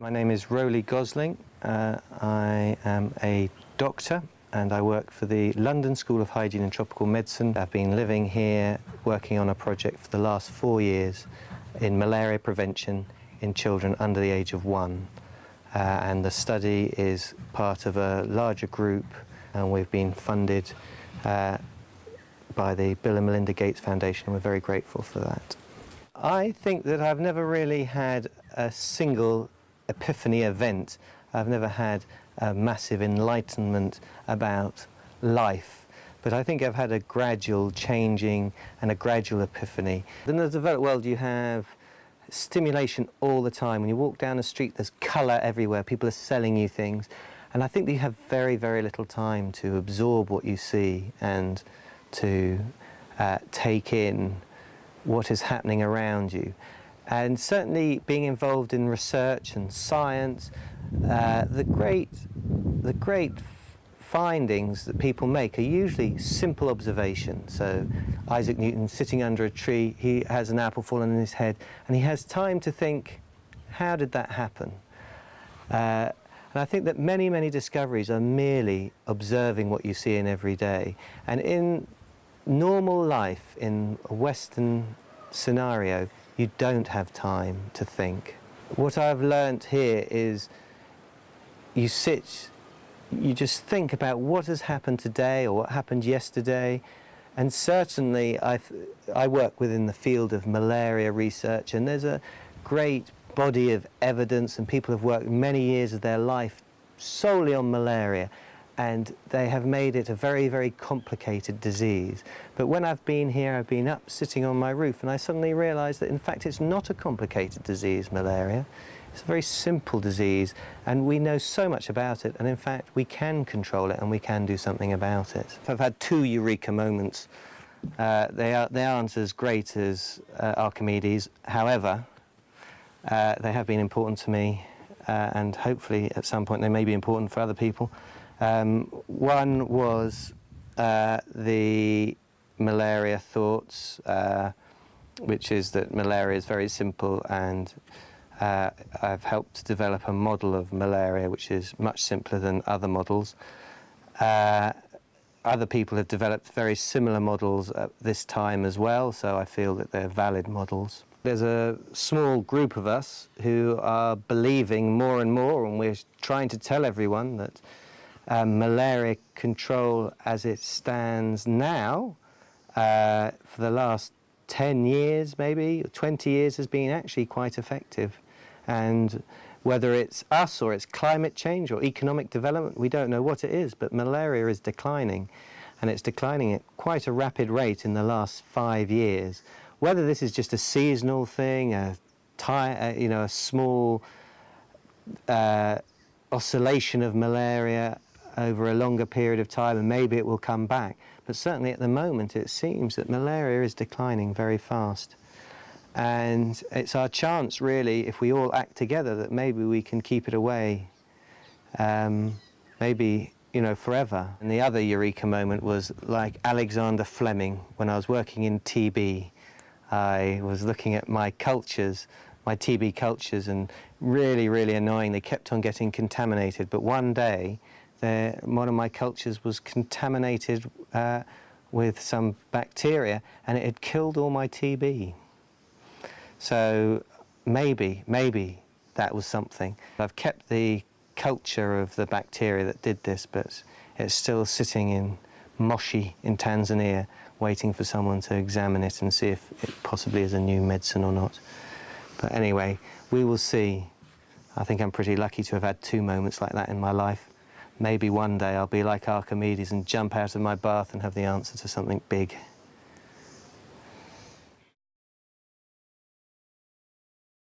My name is Roly Gosling. I am a doctor and I work for the London School of Hygiene and Tropical Medicine. I've been living here working on a project for the last 4 years in malaria prevention in children under the age of 1. And the study is part of a larger group, and we've been funded by the Bill and Melinda Gates Foundation. We're very grateful for that. I think that I've never really had a single epiphany event. I've never had a massive enlightenment about life, but I think I've had a gradual changing and a gradual epiphany. In the developed world you have stimulation all the time. When you walk down the street there's colour everywhere, people are selling you things, and I think that you have very, very little time to absorb what you see and to take in what is happening around you. And certainly being involved in research and science, the great findings that people make are usually simple observations. So Isaac Newton sitting under a tree, he has an apple falling on his head, and he has time to think, how did that happen? And I think that many, many discoveries are merely observing what you see in every day. And in normal life, in a Western scenario, you don't have time to think. What I've learnt here is you sit, you just think about what has happened today or what happened yesterday. And certainly I work within the field of malaria research, and there's a great body of evidence, and people have worked many years of their life solely on malaria, and they have made it a very, very complicated disease. But when I've been here, I've been up sitting on my roof, and I suddenly realised that in fact it's not a complicated disease, malaria. It's a very simple disease, and we know so much about it, and in fact we can control it and we can do something about it. I've had 2 eureka moments. They aren't as great as Archimedes, however, they have been important to me, and hopefully at some point they may be important for other people. One was the malaria thoughts, which is that malaria is very simple, and I've helped to develop a model of malaria which is much simpler than other models. Other people have developed very similar models at this time as well, so I feel that they're valid models. There's a small group of us who are believing more and more, and we're trying to tell everyone that malaria control as it stands now, for the last 10 years maybe, 20 years, has been actually quite effective. And whether it's us or it's climate change or economic development, we don't know what it is, but malaria is declining, and it's declining at quite a rapid rate in the last 5 years. Whether this is just a seasonal thing, a small oscillation of malaria over a longer period of time, and maybe it will come back. But certainly at the moment it seems that malaria is declining very fast. And it's our chance really, if we all act together, that maybe we can keep it away, maybe, forever. And the other eureka moment was like Alexander Fleming. When I was working in TB, I was looking at my cultures, my TB cultures, and really, really annoying. They kept on getting contaminated, but one day one of my cultures was contaminated with some bacteria, and it had killed all my TB. So maybe that was something. I've kept the culture of the bacteria that did this, but it's still sitting in Moshi in Tanzania, waiting for someone to examine it and see if it possibly is a new medicine or not. But anyway, we will see. I think I'm pretty lucky to have had 2 moments like that in my life. Maybe one day I'll be like Archimedes and jump out of my bath and have the answer to something big.